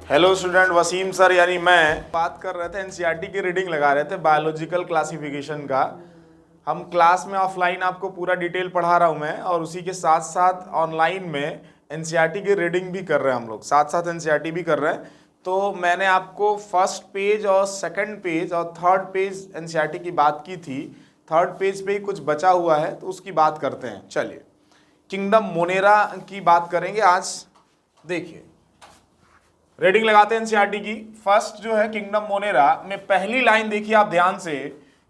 Hello student, Wasim sir यानी मैं बात कर रहे थे। एनसीईआरटी की रीडिंग लगा रहे थे बायोलॉजिकल क्लासिफिकेशन का। हम क्लास में ऑफलाइन आपको पूरा डिटेल पढ़ा रहा हूं मैं, और उसी के साथ साथ ऑनलाइन में एनसीईआरटी की रीडिंग भी कर रहे हैं हम लोग, साथ साथ एनसीईआरटी भी कर रहे हैं। तो मैंने आपको फर्स्ट पेज और सेकंड पेज और थर्ड पेज एनसीईआरटी की बात की थी। थर्ड पेज पे ही कुछ बचा हुआ है तो उसकी बात करते हैं। चलिए, किंगडम मोनेरा की बात करेंगे आज। देखिए, रेडिंग लगाते हैं एनसीईआरटी की। फर्स्ट जो है किंगडम मोनेरा में पहली लाइन देखिए आप ध्यान से,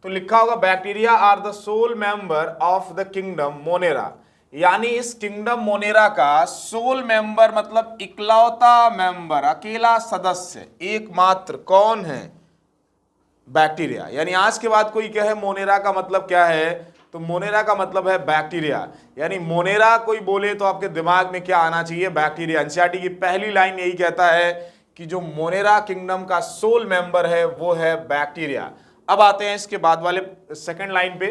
तो लिखा होगा bacteria are the sole member of the kingdom Monera. यानी इस किंगडम मोनेरा का सोल मेंबर मतलब इकलौता मेंबर, अकेला सदस्य, एकमात्र कौन है? बैक्टीरिया। यानी आज के बाद कोई कहे मोनेरा का मतलब क्या है, तो मोनेरा का मतलब है बैक्टीरिया। यानी मोनेरा कोई बोले तो आपके दिमाग में क्या आना चाहिए? बैक्टीरिया। एनसीईआरटी की पहली लाइन यही कहता है कि जो मोनेरा किंगडम का सोल मेंबर है वो है बैक्टीरिया। अब आते हैं इसके बाद वाले सेकंड लाइन पे।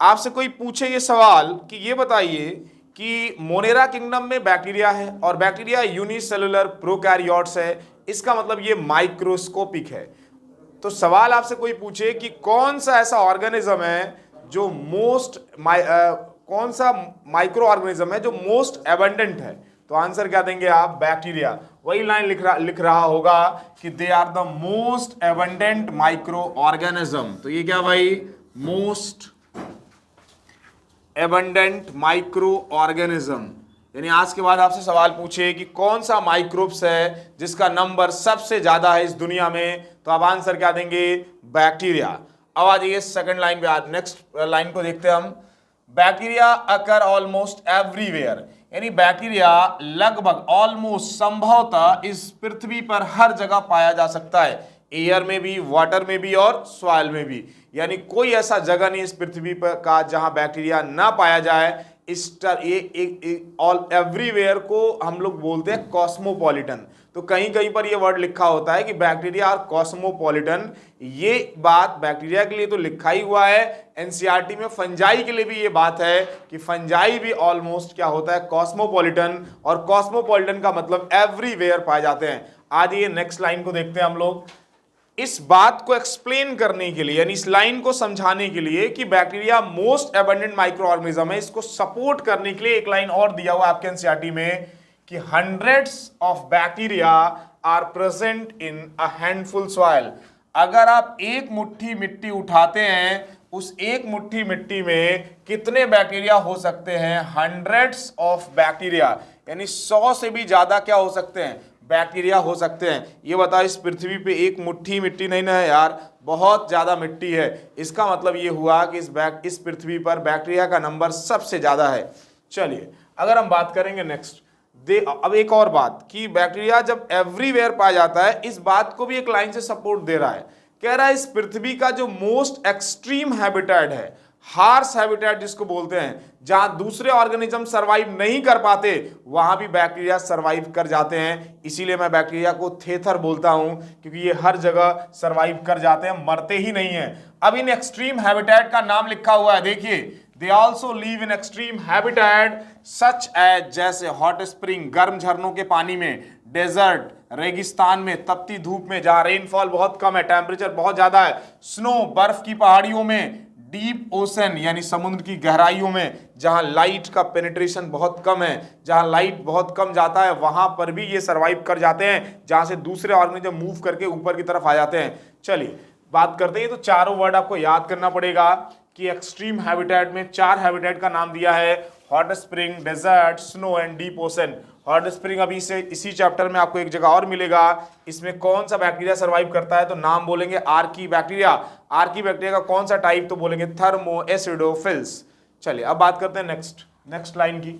आपसे कोई पूछे ये सवाल कि ये बताइए कि मोनेरा किंगडम में बैक्टीरिया है और बैक्टीरिया यूनिसेलुलर प्रोकैरियोट्स है, इसका मतलब ये माइक्रोस्कोपिक है। तो सवाल आपसे कोई पूछे कि कौन सा ऐसा ऑर्गेनिज्म है जो कौन सा माइक्रो ऑर्गेनिज्म है जो मोस्ट एबंडेंट है, तो आंसर क्या देंगे आप? बैक्टीरिया। वही लाइन लिख रहा होगा कि they are the most abundant microorganism. तो ये क्या भाई? Most abundant microorganism. यानी आज के बाद आपसे सवाल पूछे कि कौन सा माइक्रोब्स है जिसका नंबर सबसे ज्यादा है इस दुनिया में, तो आप आंसर क्या देंगे? बैक्टीरिया। अब आ जाइए सेकंड लाइन पे, नेक्स्ट लाइन को देखते हैं हम। बैक्टीरिया अकर ऑलमोस्ट एवरीवेयर। यानी बैक्टीरिया लगभग, ऑलमोस्ट, संभवतः इस पृथ्वी पर हर जगह पाया जा सकता है। एयर में भी, वाटर में भी और सॉइल में भी। यानी कोई ऐसा जगह नहीं इस पृथ्वी पर का जहां बैक्टीरिया ना पाया जाए। ऑल एवरीवेयर को हम लोग बोलते हैं कॉस्मोपॉलिटन। तो कहीं कहीं पर ये वर्ड लिखा होता है कि बैक्टीरिया आर कॉस्मोपॉलिटन। ये बात बैक्टीरिया के लिए तो लिखा ही हुआ है। एनसीईआरटी में फंजाई के लिए भी ये बात है कि फंजाई भी ऑलमोस्ट क्या होता है? कॉस्मोपॉलिटन। और कॉस्मोपॉलिटन का मतलब एवरीवेयर पाए जाते हैं। आज ये नेक्स्ट लाइन को देखते हैं हम लोग। इस बात को एक्सप्लेन करने के लिए, यानी इस लाइन को समझाने के लिए कि bacteria most abundant micro organism है, इसको सपोर्ट करने के लिए एक लाइन और दिया हुआ आपके एनसीईआरटी में कि hundreds of bacteria are present in a handful soil. अगर आप एक मुट्ठी मिट्टी उठाते हैं, उस एक मुट्ठी मिट्टी में कितने बैक्टीरिया हो सकते हैं? Hundreds of bacteria. यानी 100 से भी ज्यादा क्या हो सकते हैं? बैक्टीरिया हो सकते हैं। ये बताओ, इस पृथ्वी पे एक मुट्ठी मिट्टी नहीं ना है यार, बहुत ज्यादा मिट्टी है। इसका मतलब ये हुआ कि इस पृथ्वी पर बैक्टीरिया का नंबर सबसे ज्यादा है। चलिए, अगर हम बात करेंगे नेक्स्ट, अब एक और बात कि बैक्टीरिया जब एवरीवेयर पाया जाता है, इस बात को भी एक लाइन से सपोर्ट दे रहा है। कह रहा है इस पृथ्वी का जो मोस्ट एक्सट्रीम हैबिटेट है, हार्श हैबिटेट जिसको बोलते हैं, जहां दूसरे ऑर्गेनिज्म सरवाइव नहीं कर पाते, वहां भी बैक्टीरिया सरवाइव कर जाते हैं। इसीलिए मैं बैक्टीरिया को थेथर बोलता हूं, क्योंकि ये हर जगह सरवाइव कर जाते हैं, मरते ही नहीं है। अब इन एक्सट्रीम हैबिटेट का नाम लिखा हुआ है, देखिए, they also live in extreme habitat such as, जैसे हॉट स्प्रिंग, गर्म झरनों के पानी में, डेजर्ट, रेगिस्तान में, तपती धूप में जहां रेनफॉल बहुत कम है, टेम्परेचर बहुत ज्यादा है, स्नो, बर्फ की पहाड़ियों में, डीप ओशन यानी समुद्र की गहराइयों में, जहां लाइट का पेनिट्रेशन बहुत कम है, जहां लाइट बहुत कम जाता है, वहां पर भी ये सरवाइव कर जाते हैं, जहां से दूसरे ऑर्गेनिज्म मूव करके ऊपर की तरफ आ जाते हैं। चलिए बात करते हैं, तो चारों वर्ड आपको याद करना पड़ेगा कि एक्सट्रीम हैबिटेट में 4 हैबिटेट का नाम दिया है: hot spring, desert, snow and deep ocean. Hot spring अभी से इसी चैप्टर में आपको एक जगह और मिलेगा। इसमें कौन सा बैक्टीरिया सर्वाइव करता है, तो नाम बोलेंगे आर्की बैक्टीरिया। आर्की बैक्टीरिया का कौन सा टाइप, तो बोलेंगे थर्मो एसिडोफिल्स। चलिए अब बात करते हैं नेक्स्ट लाइन की।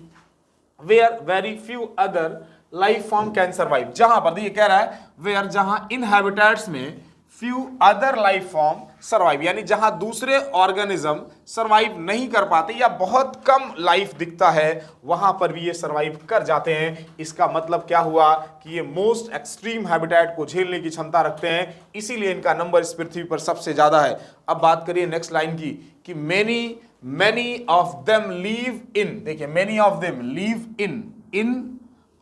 Where very few other life form can survive. जहां पर ये कह रहा है वेयर, जहां इन हैबिटेट्स में few other life form survive, यानी जहां दूसरे ऑर्गेनिज्म सर्वाइव नहीं कर पाते या बहुत कम लाइफ दिखता है, वहां पर भी ये सर्वाइव कर जाते हैं। इसका मतलब क्या हुआ कि ये मोस्ट एक्सट्रीम हैबिटेट को झेलने की क्षमता रखते हैं, इसीलिए इनका नंबर इस पृथ्वी पर सबसे ज्यादा है। अब बात करिए नेक्स्ट लाइन की कि मेनी ऑफ देम लीव इन। देखिए, मेनी ऑफ देम लीव इन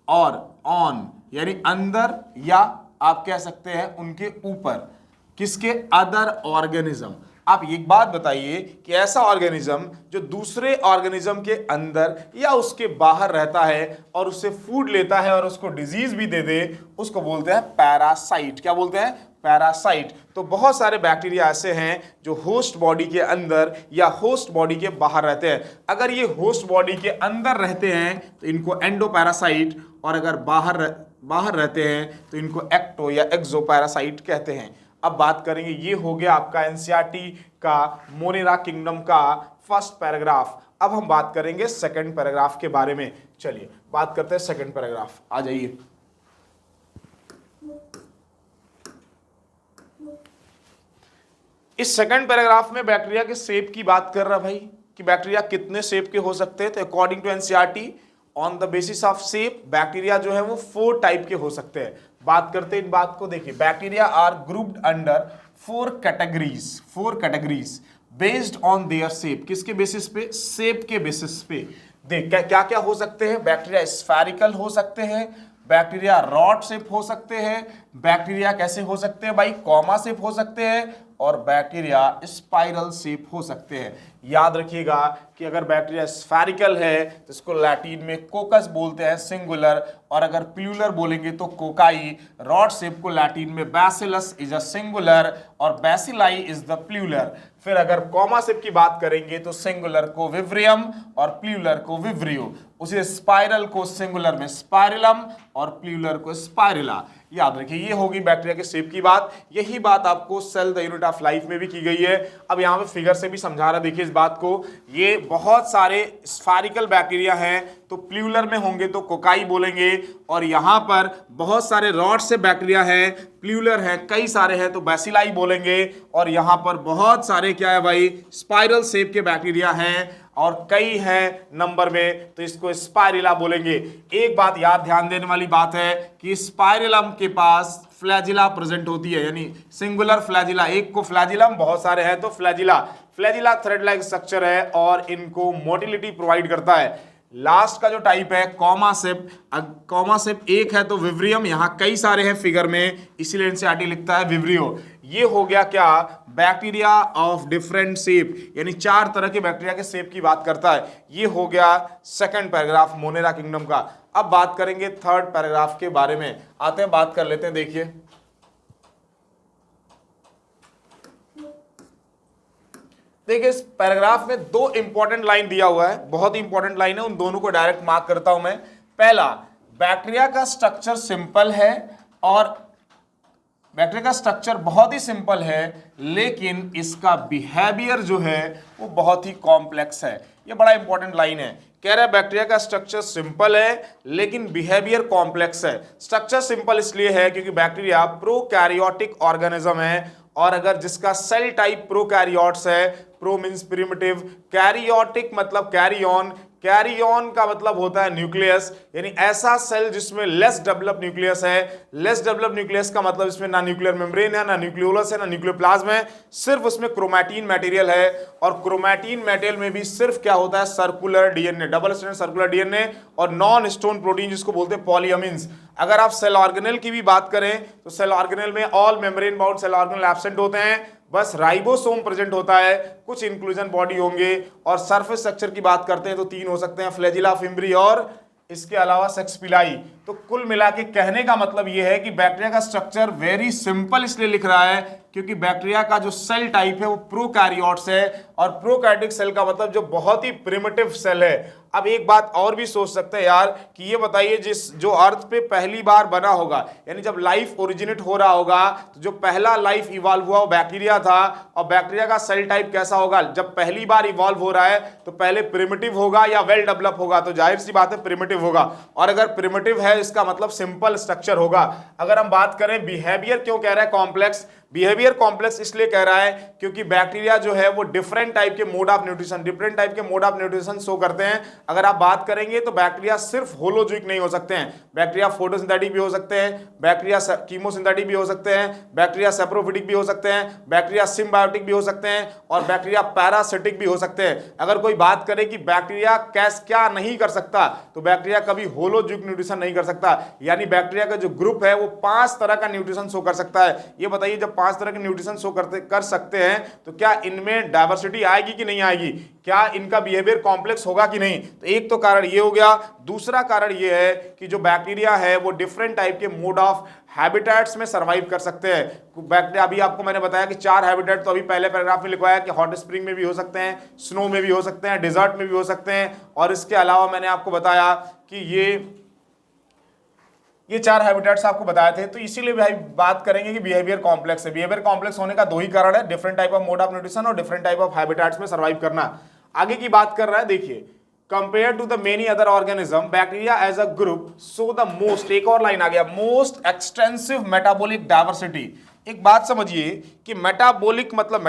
और ऑन, यानी अंदर, या आप कह सकते हैं उनके ऊपर, किसके, अदर ऑर्गेनिज्म। आप एक बात बताइए कि ऐसा ऑर्गेनिज्म जो दूसरे ऑर्गेनिज्म के अंदर या उसके बाहर रहता है और उससे फूड लेता है और उसको डिजीज भी दे दे, उसको बोलते हैं पैरासाइट। क्या बोलते हैं, पैरासाइट। तो बहुत सारे बैक्टीरिया ऐसे हैं जो होस्ट बॉडी के अंदर या होस्ट बॉडी के बाहर रहते हैं। अगर ये होस्ट बॉडी के अंदर रहते हैं तो इनको एंडोपैरासाइट, और अगर बाहर रहते हैं तो इनको एक्टो या एक्सोपैरासाइट कहते हैं। अब बात करेंगे, ये हो गया आपका एनसीईआरटी का मोनेरा किंगडम का फर्स्ट पैराग्राफ। अब हम बात करेंगे सेकंड पैराग्राफ के बारे में। चलिए बात करते हैं सेकंड पैराग्राफ, आ जाइए। इस सेकंड पैराग्राफ में बैक्टीरिया के शेप की बात कर रहा भाई, कि बैक्टीरिया कितने शेप के हो सकते हैं। तो according to NCERT, on the basis of shape, bacteria जो है वो 4 टाइप के हो सकते हैं। बात करते हैं इन बात को, देखिए bacteria are grouped under 4 categories based on their shape. किसके बेसिस पे, शेप के बेसिस पे। देख क्या क्या हो सकते हैं, बैक्टीरिया स्फेरिकल हो सकते हैं, बैक्टीरिया रॉड शेप हो सकते हैं, बैक्टीरिया कैसे हो सकते हैं भाई, कॉमा शेप हो सकते हैं, और बैक्टीरिया स्पाइरल शेप हो सकते हैं। याद रखिएगा कि अगर बैक्टीरिया स्फेरिकल है तो इसको लैटिन में कोकस बोलते हैं सिंगुलर, और अगर प्लूरल बोलेंगे तो कोकाई। रॉड शेप को लैटिन में बैसिलस इज अ सिंगुलर और बैसिलाई इज द प्लूरल। फिर अगर कॉमा शेप की बात करेंगे तो सिंगुलर को विव्रियम और प्लूरल को विव्रियो। उसे स्पाइरल को सिंगुलर में स्पाइरलम और प्लूरल को स्पाइरला। याद रखिए, ये होगी बैक्टीरिया के शेप की बात। यही बात आपको cell the unit of life में भी की गई है। अब यहाँ पे फिगर से भी समझा रहा, देखिए इस बात को। ये बहुत सारे स्फेरिकल बैक्टीरिया हैं तो प्लूरल में होंगे तो कोकाई बोलेंगे, और यहाँ पर बहुत सारे रॉड से बैक्टीरिया हैं, प्लूरल हैं, कई सारे हैं तो बैसिलाई बोलेंगे, और यहाँ पर बहुत सारे क्या है भाई, स्पाइरल शेप के बैक्टीरिया हैं और कई हैं नंबर में तो इसको स्पाइरिला बोलेंगे। एक बात याद ध्यान देने वाली बात है कि स्पाइरिलम के पास फ्लैजिला प्रेजेंट होती है, यानी सिंगुलर फ्लैजिला। एक को फ्लैजिलम, बहुत सारे हैं तो flagella. Flagella thread like structure है और इनको मोटिलिटी प्रोवाइड करता है। लास्ट का जो टाइप है कॉमा शेप एक है तो विव्रियम, यहाँ कई सारे हैं फिगर में, इसीलिए एनसीईआरटी लिखता है विव्रियो। ये हो गया क्या, बैक्टीरिया ऑफ डिफरेंट शेप, यानी 4 तरह के बैक्टीरिया के शेप की बात करता है। ये हो गया सेकंड पैराग्राफ मोनेरा किंगडम का। अब बात करेंगे थर्ड पैराग्राफ के बारे में, आते हैं बात कर लेते हैं। देखिए इस पैराग्राफ में 2 इंपॉर्टेंट लाइन दिया हुआ है, बहुत ही इंपॉर्टेंट लाइन है, उन दोनों को डायरेक्ट मार्क करता हूं मैं। पहला, बैक्टीरिया का स्ट्रक्चर सिंपल है, और बैक्टीरिया का स्ट्रक्चर बहुत ही सिंपल है, लेकिन इसका बिहेवियर जो है वो बहुत ही कॉम्प्लेक्स है। ये बड़ा इंपॉर्टेंट लाइन है, कह रहा है बैक्टीरिया का स्ट्रक्चर सिंपल है लेकिन बिहेवियर कॉम्प्लेक्स है। स्ट्रक्चर सिंपल इसलिए है क्योंकि बैक्टीरिया प्रोकैरियोटिक ऑर्गेनिज्म है, और अगर जिसका सेल टाइप प्रोकैरियोट्स है, प्रो मींस प्रिमिटिव, कैरियोटिक मतलब कैरी ऑन, कैरी ऑन का मतलब होता है न्यूक्लियस, यानी ऐसा सेल जिसमें लेस डेवलप न्यूक्लियस है। लेस डेवलप न्यूक्लियस का मतलब इसमें ना न्यूक्लियर मेम्ब्रेन है, ना न्यूक्लियोलस है, ना न्यूक्लियोप्लाज्म है, सिर्फ उसमें क्रोमैटिन मटेरियल है। और क्रोमैटिन मटेरियल में भी सिर्फ क्या होता है, circular DNA, double stranded circular DNA, और नॉन स्टोन प्रोटीन जिसको बोलते हैं पॉलीअमीन्स। अगर आप सेल ऑर्गेनेल की भी बात करें तो सेल ऑर्गेनेल में all membrane bound cell organelle absent होते हैं, बस राइबोसोम प्रेजेंट होता है, कुछ इंक्लूजन बॉडी होंगे। और सरफेस स्ट्रक्चर की बात करते हैं तो 3 हो सकते हैं, फ्लैजिला, फिम्ब्री और इसके अलावा सेक्स पिलाई। तो कुल मिला के कहने का मतलब यह है कि बैक्टीरिया का स्ट्रक्चर वेरी सिंपल इसलिए लिख रहा है क्योंकि बैक्टीरिया का जो सेल टाइप है वो प्रोकैरियोट्स है, और प्रोकैरियोटिक सेल का मतलब जो बहुत ही प्रिमिटिव सेल है। अब एक बात और भी सोच सकते हैं यार कि ये बताइए जो अर्थ पे पहली बार बना होगा, यानी जब लाइफ ओरिजिनेट हो रहा होगा तो जो पहला लाइफ इवॉल्व हुआ वो बैक्टीरिया था, और बैक्टीरिया का सेल टाइप कैसा होगा, जब पहली बार इवॉल्व हो रहा है तो पहले प्रिमिटिव होगा या वेल डेवलप होगा, तो जाहिर सी बात है प्रिमिटिव होगा, और अगर प्रिमिटिव है इसका मतलब सिंपल स्ट्रक्चर होगा। अगर हम बात करें बिहेवियर क्यों कह रहा है कॉम्प्लेक्स, बिहेवियर कॉम्प्लेक्स इसलिए कह रहा है क्योंकि बैक्टीरिया जो है वो डिफरेंट टाइप के मोड ऑफ न्यूट्रिशन शो करते हैं। अगर आप बात करेंगे तो बैक्टीरिया सिर्फ होलोजोइक नहीं हो सकते हैं, बैक्टीरिया फोटोसिंथेटिक भी हो सकते हैं, बैक्टीरिया कीमोसिंथेटिक भी हो सकते हैं, बैक्टीरिया सेप्रोफिटिक भी हो सकते हैं, बैक्टीरिया सिम्बायोटिक भी हो सकते हैं और बैक्टीरिया पैरासिटिक भी हो सकते हैं। अगर कोई बात करे कि बैक्टीरिया क्या नहीं कर सकता, तो बैक्टीरिया कभी होलोजोइक न्यूट्रिशन नहीं कर सकता, यानी बैक्टीरिया का जो ग्रुप है वो 5 तरह का न्यूट्रिशन शो कर सकता है। ये बताइए जब 5 तरह के न्यूट्रिशन शो कर सकते हैं तो क्या इनमें डाइवर्सिटी आएगी कि नहीं आएगी, क्या इनका बिहेवियर कॉम्प्लेक्स होगा कि नहीं? तो एक तो कारण ये हो गया। दूसरा कारण ये है कि जो बैक्टीरिया है वो डिफरेंट टाइप के मोड ऑफ हैबिटेट्स में सर्वाइव कर सकते हैं। बैक्टीरिया, अभी आपको मैंने बताया कि 4 हैबिटेट, तो अभी पहले पैराग्राफ में लिखवाया कि हॉट स्प्रिंग में भी हो सकते हैं, स्नो में भी हो सकते हैं, डिजर्ट में भी हो सकते हैं, और इसके अलावा मैंने आपको बताया कि ये 4 हैबिटेट्स आपको बताए थे। तो इसीलिए भाई बात करेंगे कि बिहेवियर कॉम्प्लेक्स है। बिहेवियर कॉम्प्लेक्स होने का 2 ही कारण है, different type of mode of nutrition और डिफरेंट टाइप ऑफ हैबिटेट्स में सर्वाइव करना। आगे की बात कर रहा है, देखिए, compare to the many other organism bacteria as a group so the most, एक और लाइन आ गया, मोस्ट एक्सटेंसिव मेटाबॉलिक डाइवर्सिटी। एक बात समझिए कि मेटाबॉलिक मतलब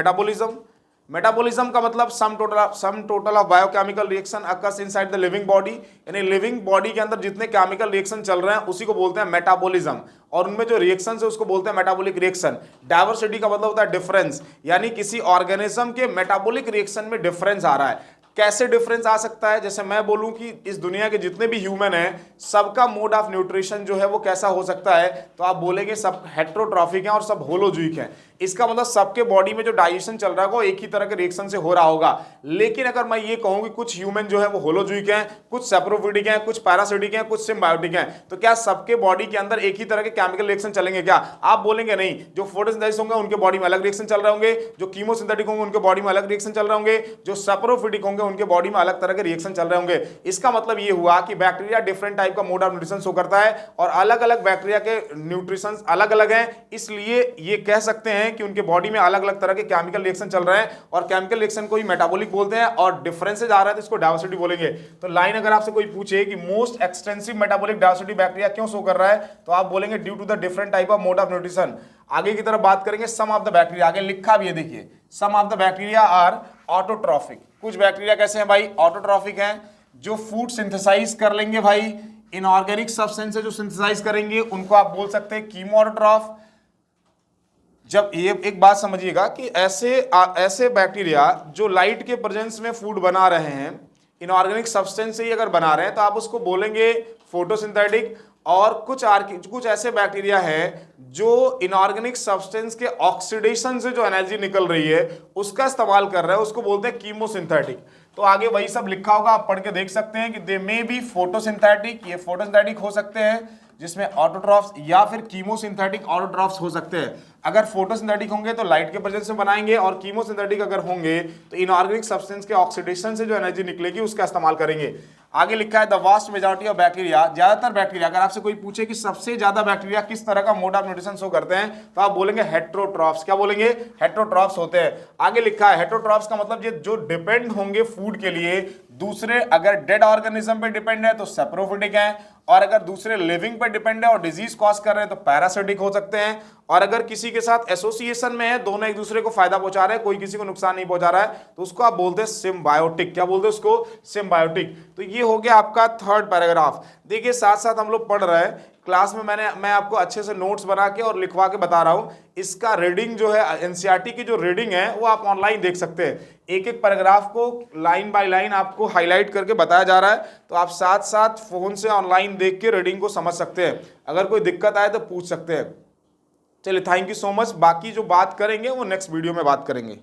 मेटाबॉलिज्म का मतलब sum total of biochemical reaction occurs inside the living body, यानी लिविंग बॉडी के अंदर जितने केमिकल रिएक्शन चल रहे हैं उसी को बोलते हैं मेटाबॉलिज्म, और उनमें जो रिएक्शन है उसको बोलते हैं मेटाबॉलिक रिएक्शन। डाइवर्सिटी का मतलब होता है डिफरेंस, यानी किसी ऑर्गेनिज्म के मेटाबॉलिक रिएक्शन में डिफरेंस आ रहा है। कैसे डिफरेंस आ सकता है? जैसे मैं बोलूं कि इस दुनिया के जितने भी ह्यूमन हैं सबका मोड ऑफ न्यूट्रिशन जो है वो कैसा हो सकता है, तो आप बोलेंगे सब हेट्रोट्रॉफिक हैं और सब होलोजोइक हैं। इसका मतलब सबके बॉडी में जो डाइजेशन चल रहा है वो एक ही तरह के रिएक्शन से हो रहा होगा। लेकिन अगर मैं ये कहूं कि कुछ ह्यूमन जो है वो होलोजोइक हैं, कुछ सेप्रोफिटिक हैं, कुछ पैरासिटिक हैं, कुछ सिम्बायोटिक हैं, तो क्या सबके बॉडी के अंदर एक ही तरह के केमिकल रिएक्शन चलेंगे क्या? आप बोलेंगे नहीं। जो फोटोसिंथेसिस होंगे उनके बॉडी में अलग रिएक्शन चल रहे होंगे, जो कीमोसिंथेटिक होंगे उनके बॉडी में अलग रिएक्शन चल रहे होंगे, जो सेप्रोफिटिक होंगे उनके बॉडी में अलग तरह के रिएक्शन चल रहे होंगे। इसका मतलब ये हुआ कि बैक्टीरिया डिफरेंट टाइप का मोड ऑफ न्यूट्रिशन शो करता है और अलग अलग बैक्टीरिया के न्यूट्रिशन अलग अलग हैं, इसलिए ये कह सकते हैं कि उनके बॉडी में अलग अलग तरह के केमिकल रिएक्शन चल रहे हैं और केमिकल रिएक्शन को ही मेटाबॉलिक बोलते हैं और डिफरेंसेज आ रहा है तो इसको डाइवर्सिटी बोलेंगे। तो लाइन अगर आपसे कोई पूछे कि most extensive metabolic diversity bacteria क्यों शो कर रहा है, तो आप बोलेंगे due to the different type of mode of nutrition. आगे की तरफ बात करेंगे सम ऑफ द बैक्टीरिया, आगे लिखा भी है, देखिए, some of the bacteria are autotrophic. कुछ बैक्टीरिया कैसे हैं भाई? ऑटोट्रॉफिक हैं, जो फूड सिंथेसाइज कर लेंगे भाई, इनऑर्गेनिक सब्सटेंस जो सिंथेसाइज करेंगे उनको आप बोल सकते हैं कीमोऑटोट्रॉफ। जब ये एक बात समझिएगा कि ऐसे बैक्टीरिया जो लाइट के प्रेजेंस में फूड बना रहे हैं, इनऑर्गेनिक सब्सटेंस से ही अगर बना रहे हैं, तो आप उसको बोलेंगे फोटोसिंथेटिक। और कुछ ऐसे बैक्टीरिया हैं जो इनऑर्गेनिक सब्सटेंस के ऑक्सीडेशन से जो एनर्जी निकल रही है उसका इस्तेमाल कर रहे हैं, उसको बोलते हैं कीमोसिंथेटिक। तो आगे वही सब लिखा होगा, आप पढ़ के देख सकते हैं कि दे मे बी फोटोसिंथेटिक, ये फोटोसिंथेटिक हो सकते हैं जिसमें ऑटोट्रॉफ्स, या फिर कीमोसिंथेटिक ऑटोट्रॉफ्स हो सकते हैं। अगर फोटोसिंथेटिक होंगे तो लाइट के प्रेजेंस में बनाएंगे और कीमोसिंथेटिक अगर होंगे तो इनऑर्गेनिक सब्सटेंस के ऑक्सीडेशन से जो एनर्जी निकलेगी उसका इस्तेमाल करेंगे। आगे लिखा है the vast majority of bacteria, ज्यादातर बैक्टीरिया, अगर आपसे कोई पूछे कि सबसे ज्यादा बैक्टीरिया किस तरह का मोड ऑफ न्यूट्रिशन शो करते हैं, तो आप बोलेंगे हेट्रोट्रॉफ्स। क्या बोलेंगे? हेट्रोट्रॉफ्स होते हैं। आगे लिखा है हेट्रोट्रॉफ्स का मतलब ये जो डिपेंड होंगे फूड के लिए दूसरे, अगर डेड ऑर्गेनिज्म पे डिपेंड है तो सेप्रोफिटिक है, और अगर दूसरे लिविंग पे डिपेंड है और डिजीज कॉज कर रहे हैं तो पैरासिटिक हो सकते हैं, और अगर किसी के साथ एसोसिएशन में है, दोनों एक दूसरे को फायदा पहुंचा रहे हैं, कोई किसी को नुकसान नहीं पहुंचा रहा है, तो उसको आप बोलते हैं सिम्बायोटिक। क्या बोलते हैं उसको? सिम्बायोटिक। तो ये हो गया आपका 3rd पैराग्राफ। देखिए साथ साथ हम लोग पढ़ रहे हैं, क्लास में मैं आपको अच्छे से नोट्स बना के और लिखवा के बता रहा हूं। इसका रीडिंग जो है एनसीईआरटी की जो रीडिंग है वो आप ऑनलाइन देख सकते हैं। एक एक पैराग्राफ को लाइन बाय लाइन आपको हाईलाइट करके बताया जा रहा है, तो आप साथ साथ फोन से ऑनलाइन देख के रीडिंग को समझ सकते हैं। अगर कोई दिक्कत आए तो पूछ सकते हैं। चलिए, थैंक यू सो मच। बाकी जो बात करेंगे वो नेक्स्ट वीडियो में बात करेंगे।